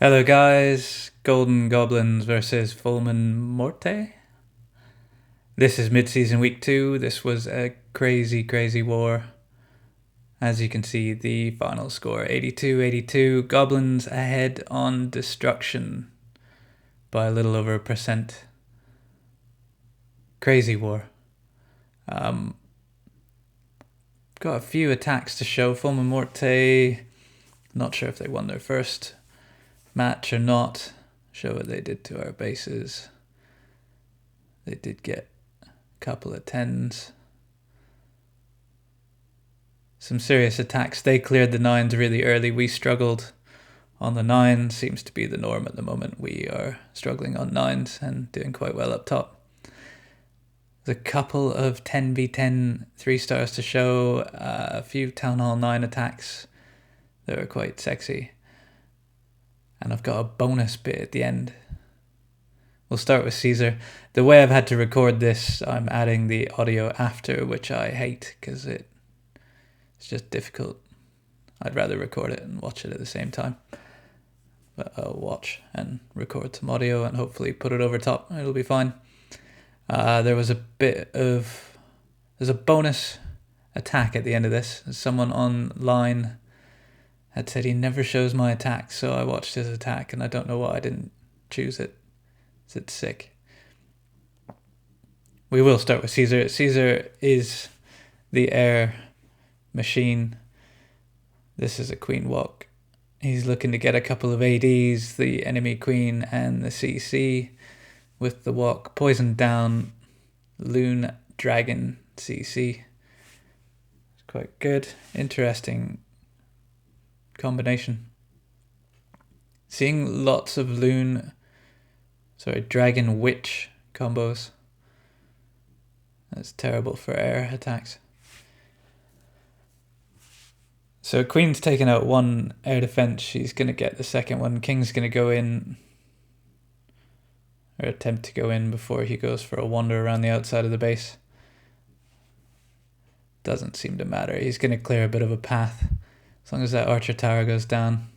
Hello guys, Golden Goblins versus Fulmen Morte. This is mid-season week 2. This was a crazy war. As you can see, the final score 82-82. Goblins ahead on destruction by a little over 1%. Crazy war. Got a few attacks to show. Fulmen Morte, not sure if they won their first match or not. Show what they did to our bases. They did get a couple of 10s. Some serious attacks. They cleared the 9s really early. We struggled on the 9s. Seems to be the norm at the moment. We are struggling on 9s and doing quite well up top. There's a couple of 10v10 3-stars to show. A few Town Hall 9 attacks that are quite sexy. And I've got a bonus bit at the end. We'll start with Caesar. The way I've had to record this, I'm adding the audio after, which I hate because it's just difficult. I'd rather record it and watch it at the same time. But I'll watch and record some audio and hopefully put it over top. It'll be fine. There's a bonus attack at the end of this. Someone online had said he never shows my attack, so I watched his attack and I don't know why I didn't choose it. It's sick. We will start with Caesar. Caesar is the air machine. This is a queen walk. He's looking to get a couple of ADs, the enemy queen and the CC with the walk. Poisoned down, Loon Dragon CC. It's quite good. Interesting combination. Seeing lots of Dragon Witch combos. That's terrible for air attacks. So Queen's taken out one air defense. She's going to get the second one. King's going to go in, or attempt to go in before he goes for a wander around the outside of the base. Doesn't seem to matter. He's going to clear a bit of a path. As long as that archer tower goes down.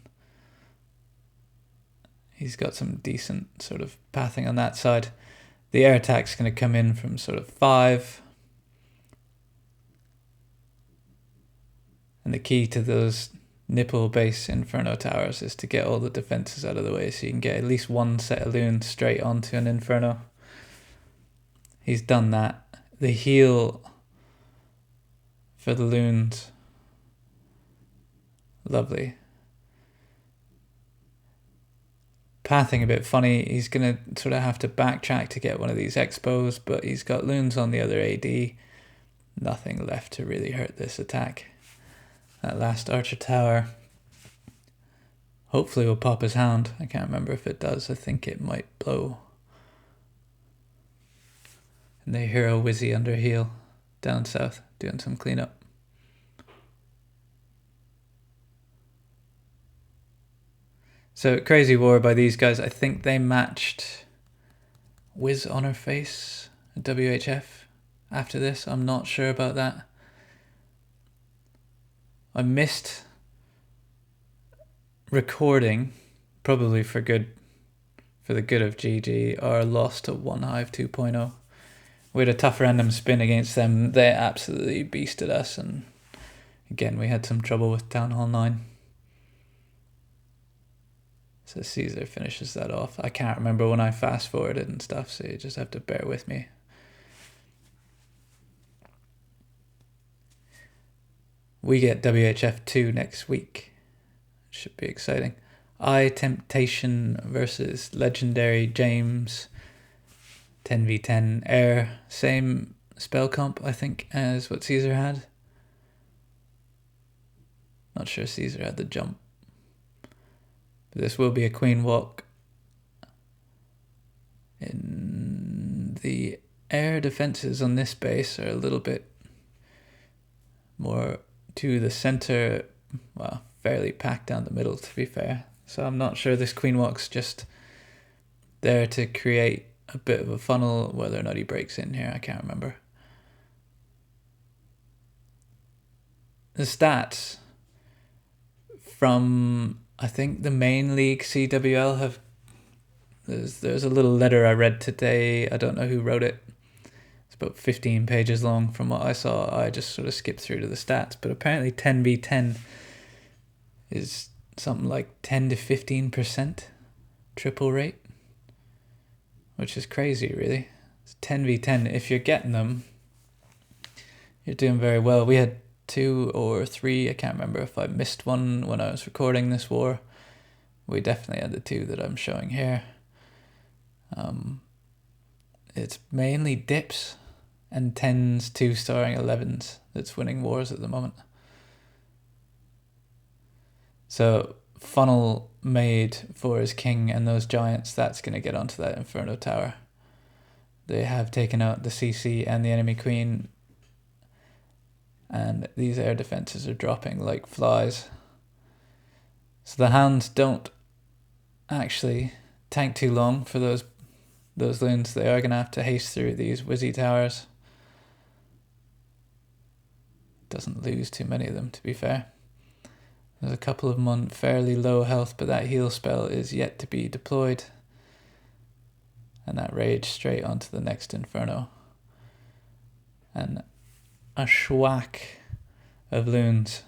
He's got some decent sort of pathing on that side. The air attack's going to come in from sort of 5. And the key to those nipple base inferno towers is to get all the defenses out of the way so you can get at least one set of loons straight onto an inferno. He's done that. The heal for the loons. Lovely. Pathing a bit funny. He's going to sort of have to backtrack to get one of these expos, but he's got loons on the other AD. Nothing left to really hurt this attack. That last archer tower hopefully will pop his hound. I can't remember if it does. I think it might blow. And the hero Wizzy under heal down south doing some cleanup. So crazy war by these guys. I think they matched Wiz on her face WHF after this. I'm not sure about that. I missed recording, probably for the good of GG, our loss to One Hive 2.0. We had a tough random spin against them. They absolutely beasted us, and again we had some trouble with Town Hall 9. So Caesar finishes that off. I can't remember when I fast forwarded and stuff, so you just have to bear with me. We get WHF 2 next week. Should be exciting. Eye Temptation versus Legendary James. 10v10 air. Same spell comp, I think, as what Caesar had. Not sure Caesar had the jump. But this will be a queen walk. In the air defenses on this base are a little bit more to the center, well, fairly packed down the middle, to be fair. So I'm not sure this queen walk's just there to create a bit of a funnel. Whether or not he breaks in here, I can't remember. The stats from I think the main league CWL have... There's a little letter I read today. I don't know who wrote it. It's about 15 pages long from what I saw. I just sort of skipped through to the stats. But apparently 10v10 is something like 10 to 15% triple rate, which is crazy, really. It's 10v10. If you're getting them, you're doing very well. We had 2 or 3, I can't remember if I missed one when I was recording this war. We definitely had the 2 that I'm showing here. It's mainly dips and 10s, 2-starring 11s that's winning wars at the moment. So funnel made for his king and those giants, that's going to get onto that Inferno Tower. They have taken out the CC and the enemy queen, and these air defenses are dropping like flies. So the hounds don't actually tank too long for those loons. They are going to have to haste through these Wizzy towers. Doesn't lose too many of them, to be fair. There's a couple of them on fairly low health, but that heal spell is yet to be deployed. And that rage straight onto the next Inferno. And a schwack of loons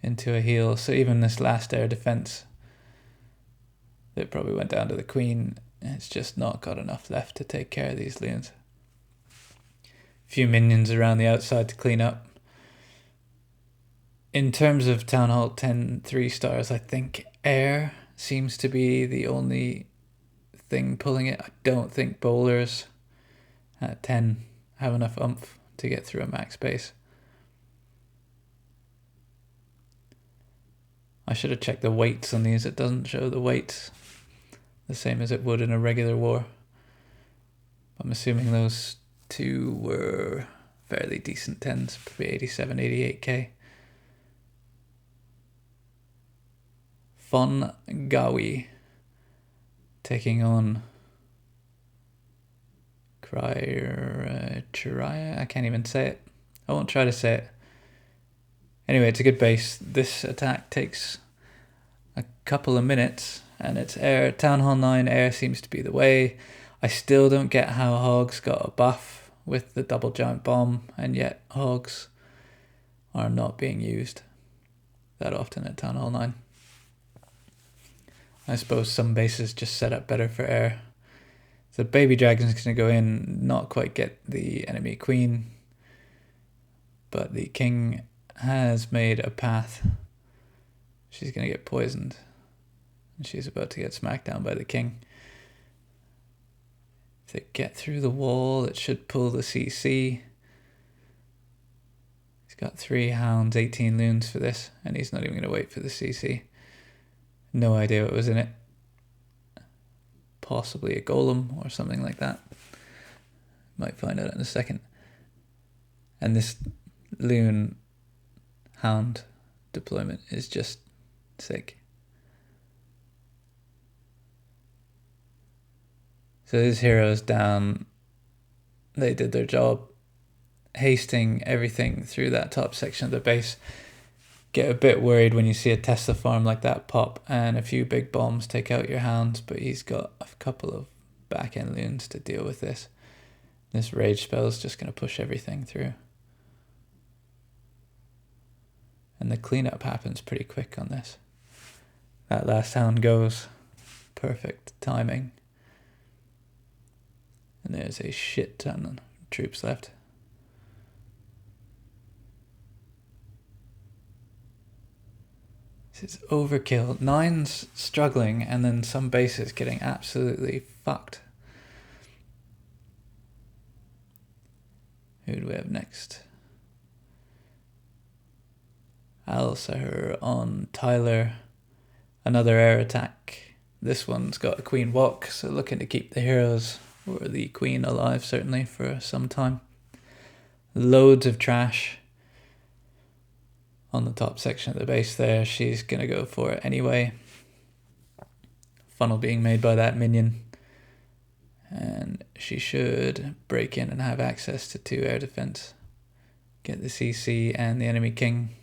into a heal. So even this last air defense that probably went down to the queen, it's just not got enough left to take care of these loons. A few minions around the outside to clean up. In terms of Town Hall 10 3-stars, I think air seems to be the only thing pulling it. I don't think bowlers at 10 have enough oomph to get through a max base. I should have checked the weights on these. It doesn't show the weights the same as it would in a regular war. I'm assuming those 2 were fairly decent 10s, probably 87, 88k. Fon Gawi taking on Jiraiya. I can't even say it. I won't try to say it. Anyway, it's a good base. This attack takes a couple of minutes, and it's air. Town Hall 9 air seems to be the way. I still don't get how Hogs got a buff with the double giant bomb, and yet Hogs are not being used that often at Town Hall 9. I suppose some bases just set up better for air. So Baby Dragon's going to go in, not quite get the enemy queen, but the king has made a path. She's going to get poisoned, and she's about to get smacked down by the king. If they get through the wall, it should pull the CC. He's got 3 hounds, 18 loons for this, and he's not even going to wait for the CC. No idea what was in it. Possibly a golem or something like that. Might find out in a second. And this loon hound deployment is just sick. So these heroes down, they did their job, hasting everything through that top section of the base. Get a bit worried when you see a Tesla farm like that pop and a few big bombs take out your hounds, but he's got a couple of back end loons to deal with this. This rage spell is just going to push everything through. And the cleanup happens pretty quick on this. That last hound goes. Perfect timing. And there's a shit ton of troops left. This is overkill. 9's struggling, and then some bases getting absolutely fucked. Who do we have next? Al-Sahur on Tyler. Another air attack. This one's got a queen walk, so looking to keep the heroes, or the queen, alive certainly for some time. Loads of trash on the top section of the base there. She's going to go for it anyway. Funnel being made by that minion. And she should break in and have access to 2 air defense. Get the CC and the enemy king.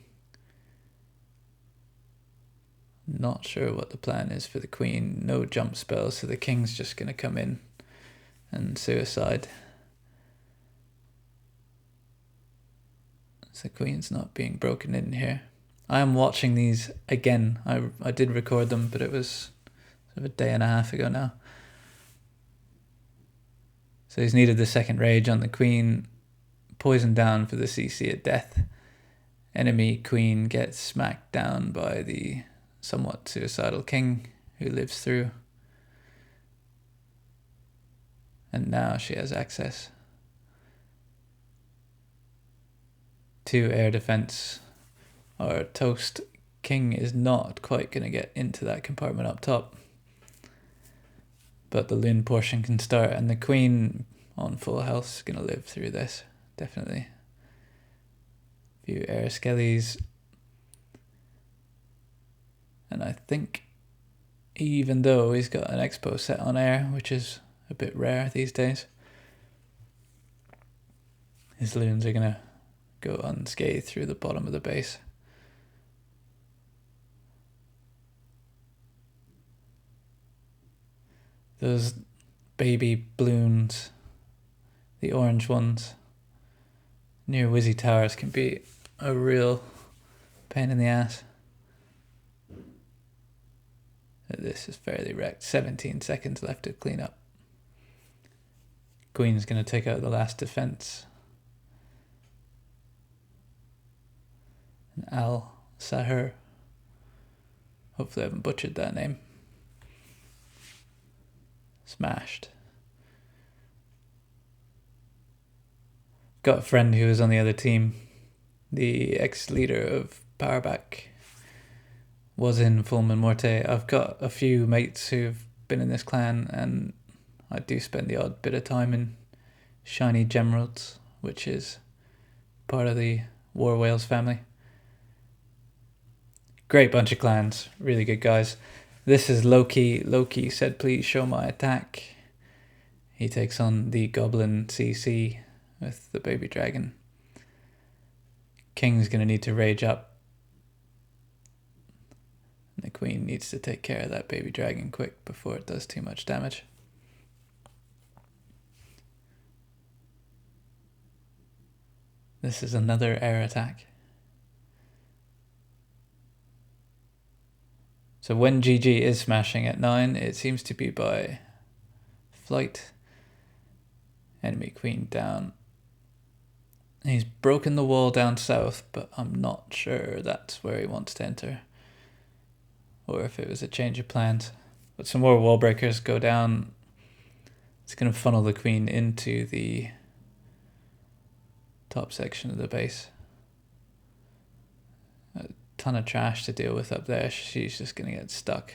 Not sure what the plan is for the queen. No jump spells, so the king's just going to come in and suicide. So the queen's not being broken in here. I am watching these again. I did record them, but it was sort of a day and a half ago now. So he's needed the second rage on the queen. Poison down for the CC at death. Enemy queen gets smacked down by the somewhat suicidal king who lives through. And now she has access. 2 air defense. Our toast king is not quite going to get into that compartment up top. But the loon portion can start, and the queen on full health is going to live through this, definitely. A few air skellies. And I think even though he's got an expo set on air, which is a bit rare these days, his loons are going to go unscathed through the bottom of the base. Those baby balloons, the orange ones, near Wizzy Towers can be a real pain in the ass. This is fairly wrecked. 17 seconds left to clean up. Queen's going to take out the last defense. And Al Sahur. Hopefully I haven't butchered that name. Smashed. Got a friend who was on the other team. The ex-leader of Powerback was in Fulmen Morte. I've got a few mates who've been in this clan, and I do spend the odd bit of time in Shiny Gemeralds, which is part of the War Whales family. Great bunch of clans, really good guys. This is Loki. Loki said, please show my attack. He takes on the Goblin CC with the baby dragon. King's going to need to rage up. And the queen needs to take care of that baby dragon quick before it does too much damage. This is another air attack. So when GG is smashing at 9, it seems to be by flight. Enemy queen down. He's broken the wall down south, but I'm not sure that's where he wants to enter. Or if it was a change of plans. But some more wall breakers go down. It's going to funnel the queen into the top section of the base. A ton of trash to deal with up there. She's just going to get stuck.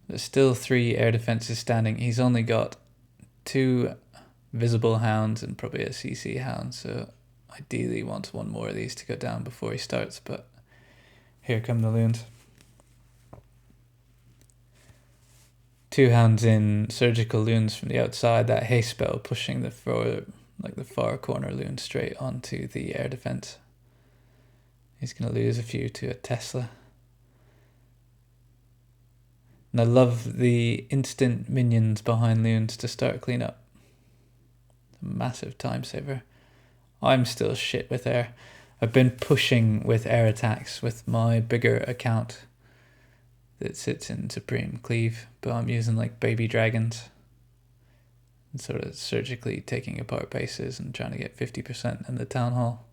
There's still 3 air defenses standing. He's only got 2 visible hounds and probably a CC hound, so ideally wants 1 more of these to go down before he starts, but here come the loons. 2 hounds in, surgical loons from the outside, that haste spell pushing the far corner loon straight onto the air defense. He's going to lose a few to a Tesla. And I love the instant minions behind loons to start cleanup. It's a massive time saver. I'm still shit with air. I've been pushing with air attacks with my bigger account that sits in Supreme Cleave, but I'm using like baby dragons and sort of surgically taking apart bases and trying to get 50% in the town hall.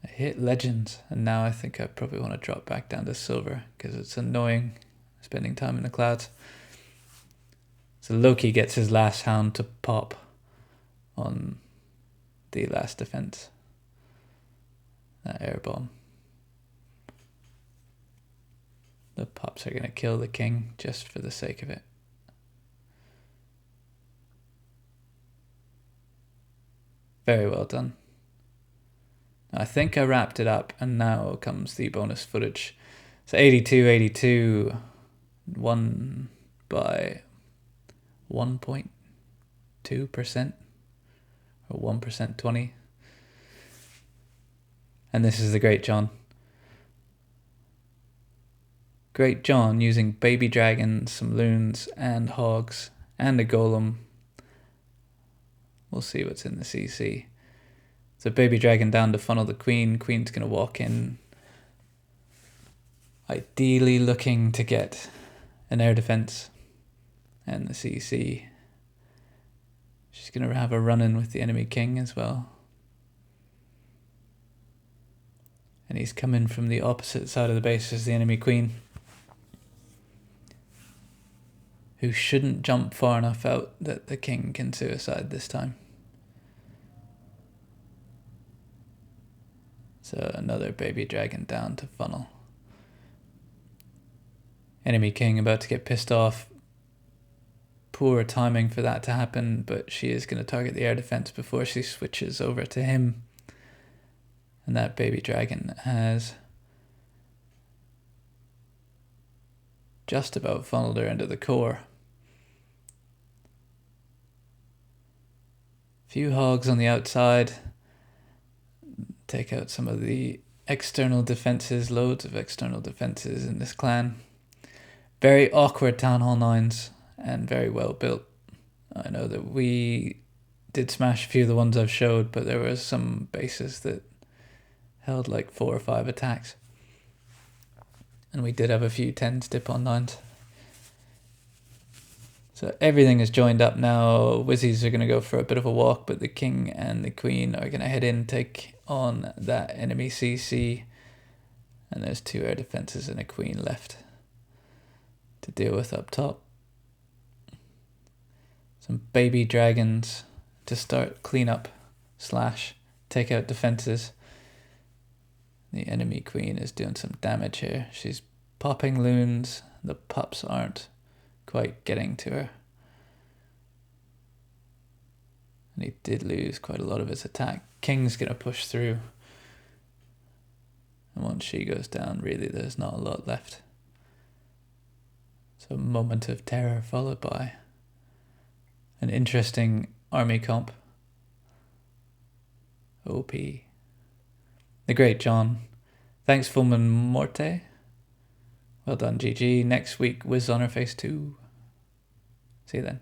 I hit legends, and now I think I probably want to drop back down to silver because it's annoying spending time in the clouds. So Loki gets his last hound to pop on the last defense. That air bomb. The pops are going to kill the king just for the sake of it. Very well done. I think I wrapped it up, and now comes the bonus footage. So 82, won by 1.2% or 1% 20. And this is the Great John. Great John using baby dragons, some loons and hogs and a golem. We'll see what's in the CC. So baby dragon down to funnel the queen. Queen's going to walk in. Ideally looking to get an air defense and the CC. She's going to have a run-in with the enemy king as well. And he's coming from the opposite side of the base as the enemy queen, who shouldn't jump far enough out that the king can suicide this time. So another baby dragon down to funnel. Enemy king about to get pissed off. Poor timing for that to happen, but she is going to target the air defense before she switches over to him. And that baby dragon has just about funneled her into the core. Few hogs on the outside. Take out some of the external defenses, loads of external defenses in this clan. Very awkward Town Hall 9s and very well built. I know that we did smash a few of the ones I've showed, but there were some bases that held like 4 or 5 attacks. And we did have a few 10s dip on 9s. So everything is joined up now. Wizzies are going to go for a bit of a walk, but the king and the queen are going to head in, take on that enemy CC. And there's 2 air defenses and a queen left to deal with up top. Some baby dragons to start cleanup / take out defenses. The enemy queen is doing some damage here. She's popping loons. The pups aren't quite getting to her. And he did lose quite a lot of his attack. King's going to push through. And once she goes down, really there's not a lot left. So a moment of terror followed by an interesting army comp. OP. The Great John. Thanks, Fulmen Morte. Well done, GG. Next week, Wiz Honor Phase 2. See you then.